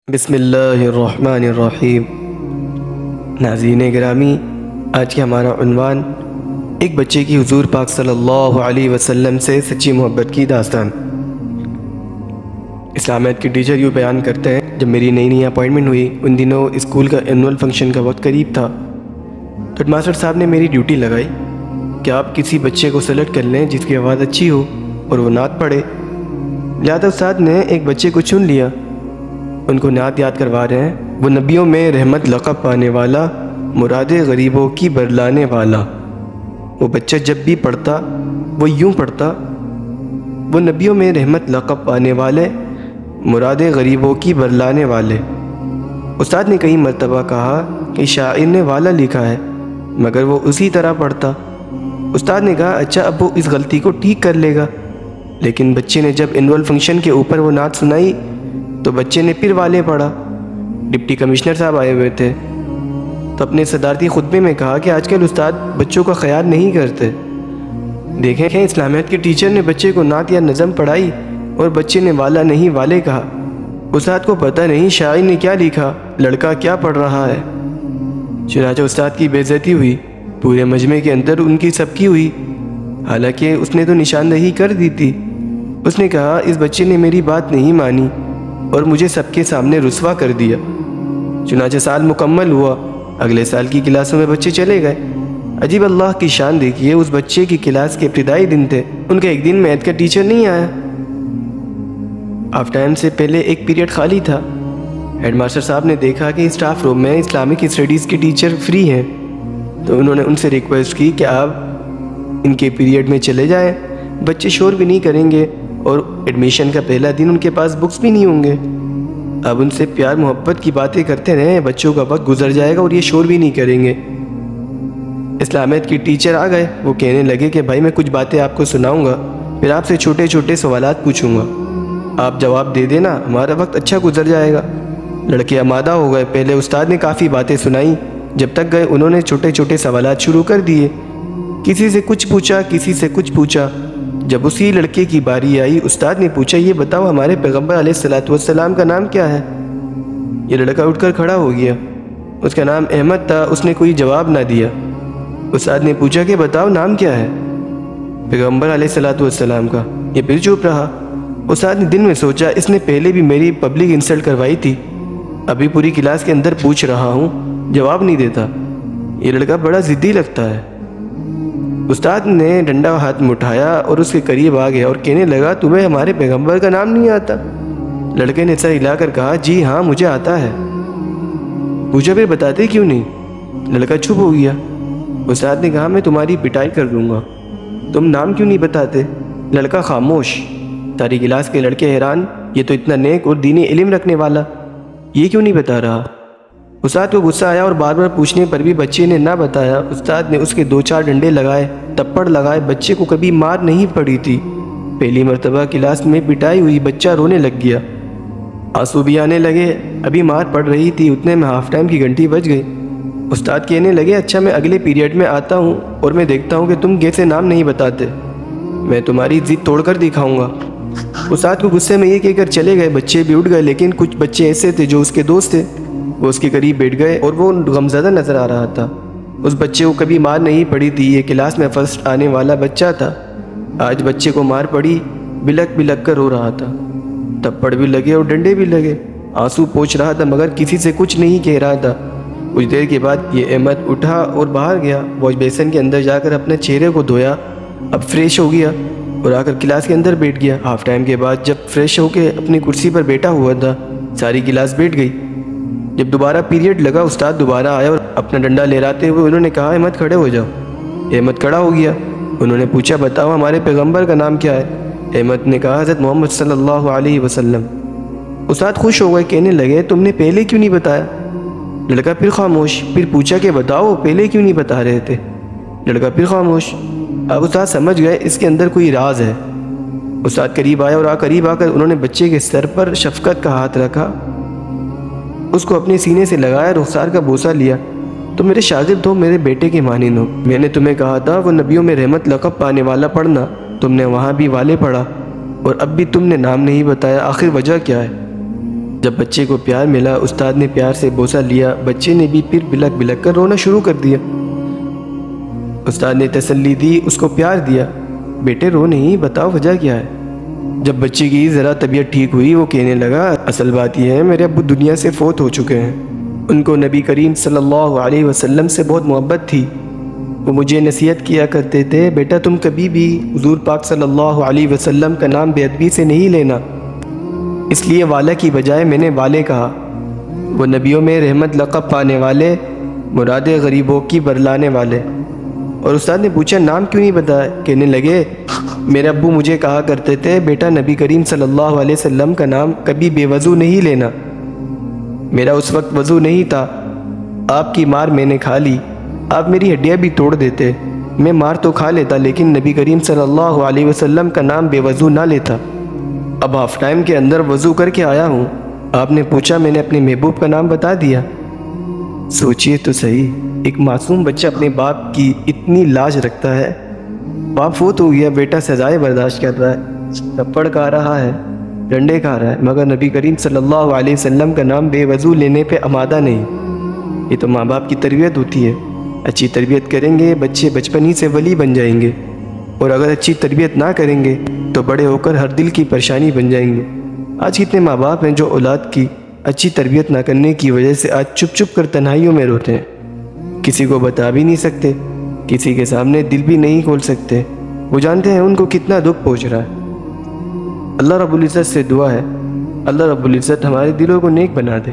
بسم اللہ الرحمن الرحیم۔ ناظرین گرامی، آج کا ہمارا عنوان ایک بچے کی حضور پاک صلی اللہ علیہ وسلم سے سچی محبت کی داستان۔ اسلامیات کے ٹیچر یوں بیان کرتے ہیں، جب میری نئی اپوائنٹمنٹ ہوئی ان دنوں اسکول کا اینول فنکشن کا وقت قریب تھا، تو ہیڈ ماسٹر صاحب نے میری ڈیوٹی لگائی کہ آپ کسی بچے کو سلیکٹ کر لیں جس کی آواز اچھی ہو اور وہ نعت پڑھے۔ لہٰذا استاد نے ایک بچے کو چن لیا، ان کو نعت یاد کروا رہے ہیں۔ وہ نبیوں میں رحمت لقب پانے والا، مراد غریبوں کی برلانے والا۔ وہ بچہ جب بھی پڑھتا وہ یوں پڑھتا، وہ نبیوں میں رحمت لقب پانے والے، مراد غریبوں کی برلانے والے۔ استاد نے کئی مرتبہ کہا کہ شاعر نے والا لکھا ہے، مگر وہ اسی طرح پڑھتا۔ استاد نے کہا اچھا اب وہ اس غلطی کو ٹھیک کر لے گا، لیکن بچے نے جب اینول فنکشن کے اوپر وہ نعت سنائی تو بچے نے پھر والے پڑھا۔ ڈپٹی کمشنر صاحب آئے ہوئے تھے تو اپنے صدارتی خطبے میں کہا کہ آج کل استاد بچوں کا خیال نہیں کرتے۔ دیکھیں اسلامیات کے ٹیچر نے بچے کو نعت یا نظم پڑھائی اور بچے نے والا نہیں والے کہا۔ استاد کو پتہ نہیں شاعر نے کیا لکھا، لڑکا کیا پڑھ رہا ہے۔ چنانچہ استاد کی بے عزتی ہوئی، پورے مجمع کے اندر ان کی سب کی ہوئی، حالانکہ اس نے تو نشاندہی کر دی تھی۔ اس نے کہا اس بچے نے میری بات نہیں مانی اور مجھے سب کے سامنے رسوا کر دیا۔ چنانچہ سال مکمل ہوا، اگلے سال کی کلاسوں میں بچے چلے گئے۔ عجیب اللہ کی شان دیکھیے، اس بچے کی کلاس کے ابتدائی دن تھے، ان کا ایک دن میتھ کا ٹیچر نہیں آیا۔ آف ٹائم سے پہلے ایک پیریڈ خالی تھا۔ ہیڈ ماسٹر صاحب نے دیکھا کہ اسٹاف روم میں اسلامک اسٹڈیز کے ٹیچر فری ہیں، تو انہوں نے ان سے ریکویسٹ کی کہ آپ ان کے پیریڈ میں چلے جائیں، بچے شور بھی نہیں کریں گے اور ایڈمیشن کا پہلا دن ان کے پاس بکس بھی نہیں ہوں گے۔ اب ان سے پیار محبت کی باتیں کرتے رہیں، بچوں کا وقت گزر جائے گا اور یہ شور بھی نہیں کریں گے۔ اسلامیات کے ٹیچر آ گئے، وہ کہنے لگے کہ بھائی میں کچھ باتیں آپ کو سناؤں گا، پھر آپ سے چھوٹے چھوٹے سوالات پوچھوں گا، آپ جواب دے دینا، ہمارا وقت اچھا گزر جائے گا۔ لڑکے آمادہ ہو گئے۔ پہلے استاد نے کافی باتیں سنائیں، جب تک گئے انہوں نے چھوٹے چھوٹے سوالات شروع کر دیے، کسی سے کچھ پوچھا، کسی سے کچھ پوچھا۔ جب اسی لڑکے کی باری آئی، استاد نے پوچھا یہ بتاؤ ہمارے پیغمبر علیہ السلام کا نام کیا ہے؟ یہ لڑکا اٹھ کر کھڑا ہو گیا، اس کا نام احمد تھا، اس نے کوئی جواب نہ دیا۔ استاد نے پوچھا کہ بتاؤ نام کیا ہے پیغمبر علیہ السلام کا؟ یہ پھر چپ رہا۔ استاد نے دن میں سوچا اس نے پہلے بھی میری پبلک انسلٹ کروائی تھی، ابھی پوری کلاس کے اندر پوچھ رہا ہوں جواب نہیں دیتا، یہ لڑکا بڑا ضدی لگتا ہے۔ استاد نے ڈنڈا ہاتھ میں اٹھایا اور اس کے قریب آ گیا اور کہنے لگا تمہیں ہمارے پیغمبر کا نام نہیں آتا؟ لڑکے نے سر ہلا کر کہا جی ہاں مجھے آتا ہے۔ پوچھا پھر بتاتے کیوں نہیں؟ لڑکا چپ ہو گیا۔ استاد نے کہا میں تمہاری پٹائی کر دوں گا، تم نام کیوں نہیں بتاتے؟ لڑکا خاموش۔ ساری کلاس کے لڑکے حیران، یہ تو اتنا نیک اور دینی علم رکھنے والا، یہ کیوں نہیں بتا رہا؟ استاد کو غصہ آیا اور بار بار پوچھنے پر بھی بچے نے نہ بتایا۔ استاد نے اس کے 2-4 ڈنڈے لگائے، تپڑ لگائے، بچے کو کبھی مار نہیں پڑی تھی، پہلی مرتبہ کلاس میں پٹائی ہوئی، بچہ رونے لگ گیا، آنسو بھی آنے لگے، ابھی مار پڑ رہی تھی، اتنے میں ہاف ٹائم کی گھنٹی بج گئی۔ استاد کہنے لگے اچھا میں اگلے پیریڈ میں آتا ہوں اور میں دیکھتا ہوں کہ تم کیسے نام نہیں بتاتے، میں تمہاری ضد توڑ کر دکھاؤں گا۔ استاد کو غصے میں یہ کہہ کر چلے گئے، بچے بھی اٹھ گئے، لیکن کچھ بچے ایسے تھے جو اس کے دوست تھے، وہ اس کے قریب بیٹھ گئے اور وہ غمزدہ نظر آ رہا تھا۔ اس بچے کو کبھی مار نہیں پڑی تھی، یہ کلاس میں فرسٹ آنے والا بچہ تھا، آج بچے کو مار پڑی، بلک بلک کر رو رہا تھا، تپڑ بھی لگے اور ڈنڈے بھی لگے، آنسو پوچھ رہا تھا مگر کسی سے کچھ نہیں کہہ رہا تھا۔ کچھ دیر کے بعد یہ احمد اٹھا اور باہر گیا، واش بیسن کے اندر جا کر اپنے چہرے کو دھویا، اب فریش ہو گیا اور آ کر کلاس کے اندر بیٹھ گیا۔ ہاف ٹائم کے بعد جب فریش ہو کے اپنی کرسی پر بیٹھا ہوا تھا، ساری کلاس بیٹھ گئی۔ جب دوبارہ پیریڈ لگا، استاد دوبارہ آیا اور اپنا ڈنڈا لہراتے ہوئے انہوں نے کہا احمد کھڑے ہو جاؤ۔ احمد کھڑا ہو گیا۔ انہوں نے پوچھا بتاؤ ہمارے پیغمبر کا نام کیا ہے؟ احمد نے کہا حضرت محمد صلی اللہ علیہ وسلم۔ استاد خوش ہو گئے، کہنے لگے تم نے پہلے کیوں نہیں بتایا؟ لڑکا پھر خاموش، پھر پوچھا کہ بتاؤ پہلے کیوں نہیں بتا رہے تھے؟ لڑکا پھر خاموش۔ اب استاد سمجھ گئے اس کے اندر کوئی راز ہے۔ استاد قریب آیا اور قریب آ کر انہوں نے بچے کے سر پر شفقت کا ہاتھ رکھا، اس کو اپنے سینے سے لگایا، رخسار کا بوسہ لیا۔ تم میرے شاگرد ہو، میرے بیٹے کے مانند ہو، میں نے تمہیں کہا تھا وہ نبیوں میں رحمت لقب پانے والا پڑھنا، تم نے وہاں بھی والے پڑھا اور اب بھی تم نے نام نہیں بتایا، آخر وجہ کیا ہے؟ جب بچے کو پیار ملا، استاد نے پیار سے بوسہ لیا، بچے نے بھی پھر بلک بلک کر رونا شروع کر دیا۔ استاد نے تسلی دی، اس کو پیار دیا، بیٹے رو نہیں، بتاؤ وجہ کیا ہے۔ جب بچے کی ذرا طبیعت ٹھیک ہوئی، وہ کہنے لگا اصل بات یہ ہے میرے ابو دنیا سے فوت ہو چکے ہیں، ان کو نبی کریم صلی اللہ علیہ وسلم سے بہت محبت تھی، وہ مجھے نصیحت کیا کرتے تھے بیٹا تم کبھی بھی حضور پاک صلی اللہ علیہ وسلم کا نام بے ادبی سے نہیں لینا، اس لیے والا کی بجائے میں نے والے کہا، وہ نبیوں میں رحمت لقب پانے والے، مراد غریبوں کی برلانے والے۔ اور استاد نے پوچھا نام کیوں نہیں بتایا؟ کہنے لگے میرے ابو مجھے کہا کرتے تھے بیٹا نبی کریم صلی اللہ علیہ وسلم کا نام کبھی بے وضو نہیں لینا، میرا اس وقت وضو نہیں تھا، آپ کی مار میں نے کھا لی، آپ میری ہڈیاں بھی توڑ دیتے، میں مار تو کھا لیتا لیکن نبی کریم صلی اللہ علیہ وسلم کا نام بے وضو نہ لیتا۔ اب ہاف ٹائم کے اندر وضو کر کے آیا ہوں، آپ نے پوچھا میں نے اپنے محبوب کا نام بتا دیا۔ سوچئے تو صحیح، ایک معصوم بچہ اپنے باپ کی اتنی لاج رکھتا ہے، باپ فوت ہو گیا، بیٹا سزائے برداشت کر رہا ہے، تھپڑ کھا رہا ہے، ڈنڈے کھا رہا ہے، مگر نبی کریم صلی اللہ علیہ وسلم کا نام بے وضو لینے پہ آمادہ نہیں۔ یہ تو ماں باپ کی تربیت ہوتی ہے، اچھی تربیت کریں گے بچے بچپن ہی سے ولی بن جائیں گے، اور اگر اچھی تربیت نہ کریں گے تو بڑے ہو کر ہر دل کی پریشانی بن جائیں گے۔ آج کتنے ماں باپ ہیں جو اولاد کی اچھی تربیت نہ کرنے کی وجہ سے آج چپ چپ کر تنہائیوں میں روتے ہیں، کسی کو بتا بھی نہیں سکتے، کسی کے سامنے دل بھی نہیں کھول سکتے، وہ جانتے ہیں ان کو کتنا دکھ پہنچ رہا ہے۔ اللہ رب العزت سے دعا ہے اللہ رب العزت ہمارے دلوں کو نیک بنا دے۔